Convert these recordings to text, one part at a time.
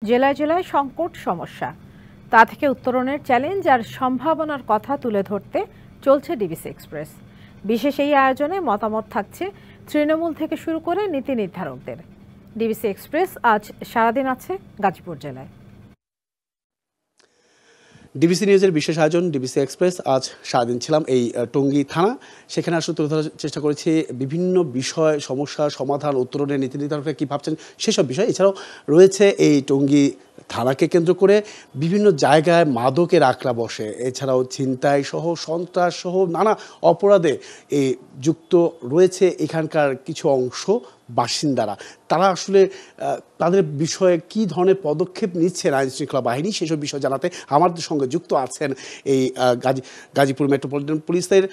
জেলায় জেলায় সংকট সমস্যা, তা থেকে উত্তরণের চ্যালেঞ্জ আর সম্ভাবনার কথা তুলে ধরতে চলছে ডিবিসি এক্সপ্রেস। বিশেষ এই আয়োজনে মতামত থাকছে তৃণমূল থেকে শুরু করে নীতি নির্ধারকদের। ডিবিসি এক্সপ্রেস আজ সারাদিন আছে গাজীপুর জেলায়। ডিবিসি নিউজের বিশেষ আয়োজন ডিবিসি এক্সপ্রেস। আজ সারাদিন ছিলাম এই টঙ্গী থানা। সেখানে আসলে তুলে ধরার চেষ্টা করেছি বিভিন্ন বিষয়, সমস্যা সমাধান, উত্তরণের নীতি নির্ধারকরা কী ভাবছেন সেসব বিষয়। এছাড়াও রয়েছে এই টঙ্গী থানাকে কেন্দ্র করে বিভিন্ন জায়গায় মাদকের আখড়া বসে, এছাড়াও ছিনতাই সহ সন্ত্রাস সহ নানা অপরাধে যুক্ত রয়েছে এখানকার কিছু অংশ বাসিন্দারা। তারা আসলে তাদের বিষয়ে কী ধরনের পদক্ষেপ নিচ্ছেন আইন শৃঙ্খলা বাহিনী, সেসব বিষয় জানাতে আমাদের সঙ্গে যুক্ত আছেন এই গাজীপুর মেট্রোপলিটন পুলিশের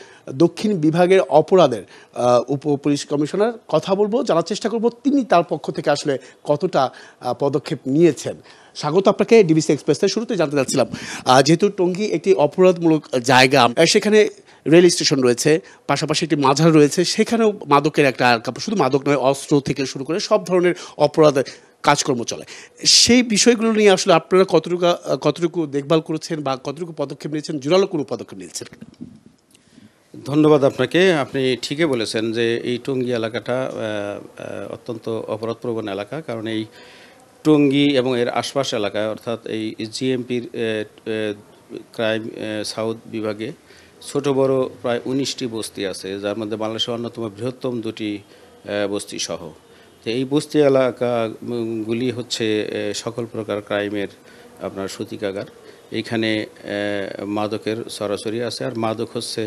দক্ষিণ বিভাগের অপরাধের উপ পুলিশ কমিশনার। কথা বলবো, জানার চেষ্টা করব তিনি তার পক্ষ থেকে আসলে কতটা পদক্ষেপ নিয়েছেন। স্বাগত আপনাকে ডিবিসি এক্সপ্রেসের। শুরুতে জানতে চাচ্ছিলাম, যেহেতু টঙ্গী একটি অপরাধমূলক জায়গা, সেখানে রেল স্টেশন রয়েছে, পাশাপাশি একটি মাজার রয়েছে, সেখানেও মাদকের একটা শুধু মাদক নয়, অস্ত্র থেকে শুরু করে সব ধরনের অপরাধ কাজকর্ম চলে। সেই বিষয়গুলো নিয়ে আসলে আপনারা কতটুকু দেখভাল করেছেন বা কতটুকু পদক্ষেপ নিয়েছেন, জোরালো কোনো পদক্ষেপ নিয়েছেন? ধন্যবাদ আপনাকে। আপনি ঠিকই বলেছেন যে এই টঙ্গী এলাকাটা অত্যন্ত অপরাধপ্রবণ এলাকা, কারণ এই টঙ্গী এবং এর আশপাশ এলাকায় অর্থাৎ এই জিএমপির ক্রাইম সাউথ বিভাগে ছোট বড় প্রায় 19টি বস্তি আছে, যার মধ্যে বাংলাদেশের অন্যতম বৃহত্তম দুটি বস্তি সহ। তো এই বস্তি এলাকাগুলি হচ্ছে সকল প্রকার ক্রাইমের আপনার সূতিকাগার। এইখানে মাদকের সরাসরি আছে, আর মাদক হচ্ছে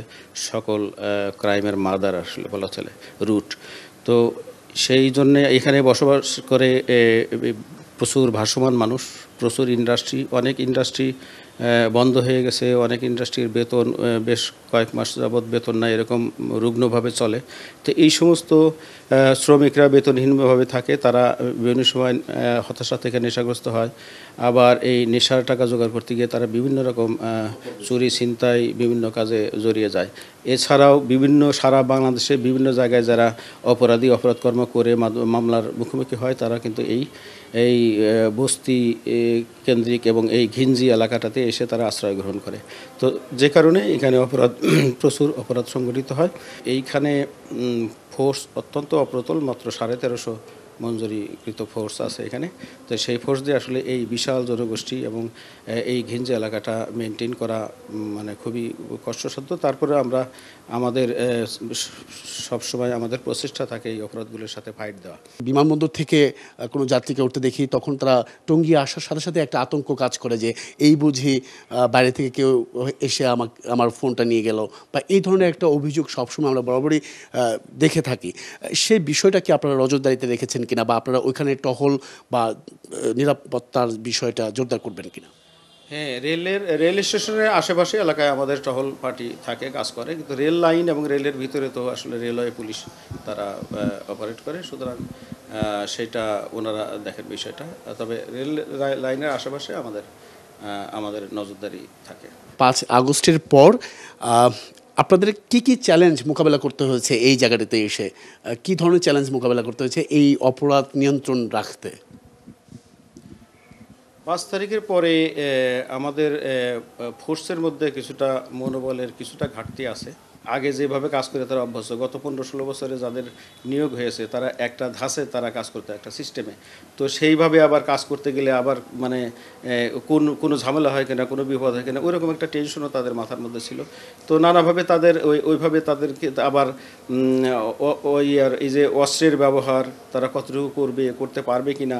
সকল ক্রাইমের মাদার আসলে বলা চলে, রুট। তো সেই জন্যে এখানে বসবাস করে প্রচুর ভাসমান মানুষ, প্রচুর ইন্ডাস্ট্রি, অনেক ইন্ডাস্ট্রি বন্ধ হয়ে গেছে, অনেক ইন্ডাস্ট্রির বেতন বেশ কয়েক মাস যাবৎ বেতন নাই, এরকম রুগ্নভাবে চলে। তো এই সমস্ত শ্রমিকরা বেতনহীনভাবে থাকে, তারা বিভিন্ন সময় হতাশা থেকে নেশাগ্রস্ত হয়। আবার এই নেশার টাকা জোগাড় করতে গিয়ে তারা বিভিন্ন রকম চুরি ছিনতাই বিভিন্ন কাজে জড়িয়ে যায়। এছাড়াও সারা বাংলাদেশে বিভিন্ন জায়গায় যারা অপরাধকর্ম করে মামলার মুখোমুখি হয়, তারা কিন্তু এই বস্তি কেন্দ্রিক এবং এই ঘিঞ্জি এলাকাটাতে এসে তারা আশ্রয় গ্রহণ করে। তো যে কারণে এখানে প্রচুর অপরাধ সংঘটিত হয়। এইখানে ফোর্স অত্যন্ত অপ্রতুল, মাত্র 1350 মঞ্জুরিকৃত ফোর্স আছে এখানে। তো সেই ফোর্স দিয়ে আসলে এই বিশাল জনগোষ্ঠী এবং এই ঘিঞ্জি এলাকাটা মেনটেন করা মানে খুবই কষ্টসাধ্য। তারপরে আমাদের সবসময় আমাদের প্রচেষ্টা থাকে এই অপরাধগুলোর সাথে ফাইট দেওয়া। বিমানবন্দর থেকে কোনো যাত্রীকে উঠতে দেখি, তখন তারা টঙ্গী আসার সাথে সাথে একটা আতঙ্ক কাজ করে যে এই বুঝি বাইরে থেকে কেউ এসে আমার ফোনটা নিয়ে গেল, বা এই ধরনের একটা অভিযোগ সবসময় আমরা বরাবরই দেখে থাকি। সেই বিষয়টা কি আপনারা নজরদারিতে রেখেছেন কিনা, বা আপনারা ওইখানে টহল বা নিরাপত্তার বিষয়টা জোরদার করবেন কিনা? হ্যাঁ, রেল স্টেশনের আশেপাশে এলাকায় আমাদের টহল পার্টি থাকে, কাজ করে, কিন্তু রেল লাইন এবং রেলের ভিতরে তো আসলে রেলওয়ে পুলিশ তারা অপারেট করে, সুতরাং সেটা ওনারা দেখেন বিষয়টা। তবে রেল লাইনের আশেপাশে আমাদের নজরদারি থাকে। 5 আগস্টের পর আপনাদের কি চ্যালেঞ্জ মোকাবেলা করতে হয়েছে এই জায়গাটাতে এসে? কি ধরনের চ্যালেঞ্জ মোকাবেলা করতে হয়েছে এই অপরাধ নিয়ন্ত্রণ রাখতে? 5 তারিখের পরে আমাদের ফোর্সের মধ্যে কিছুটা মনোবলের কিছুটা ঘাটতি আছে। আগে যেভাবে কাজ করে তারা অভ্যস্ত, গত 15-16 বছরে যাদের নিয়োগ হয়েছে তারা একটা ধাঁচে তারা কাজ করতে, একটা সিস্টেমে। তো সেইভাবে আবার কাজ করতে গেলে আবার মানে কোনো ঝামেলা হয় কিনা, কোনো বিপদ হয় কিনা, ওইরকম একটা টেনশনও তাদের মাথার মধ্যে ছিল। তো নানাভাবে ওইভাবে তাদেরকে আবার এই যে অস্ত্রের ব্যবহার তারা কতটুকু করতে পারবে কিনা,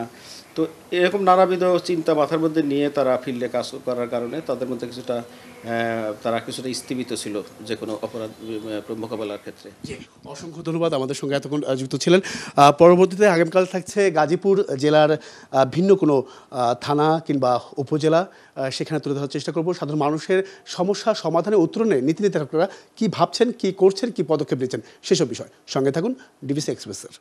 তো এরকম নানাবিধ চিন্তা মাথার মধ্যে নিয়ে তারা ফিল্ডে কাজ করার কারণে তাদের মধ্যে তারা কিছুটা স্থিমিত ছিল যে কোনো অপরাধ মোকাবেলার ক্ষেত্রে। অসংখ্য ধন্যবাদ আমাদের সঙ্গে এতক্ষণ যুক্ত ছিলেন। পরবর্তীতে আগামীকাল থাকছে গাজীপুর জেলার ভিন্ন কোনো থানা কিংবা উপজেলা, সেখানে তুলে ধরার চেষ্টা করব সাধারণ মানুষের সমস্যা সমাধানে উত্তরণে নীতি নির্ধারকরা কী ভাবছেন, কী করছেন, কী পদক্ষেপ নিচ্ছেন সেসব বিষয়। সঙ্গে থাকুন ডিবিসি এক্সপ্রেসের।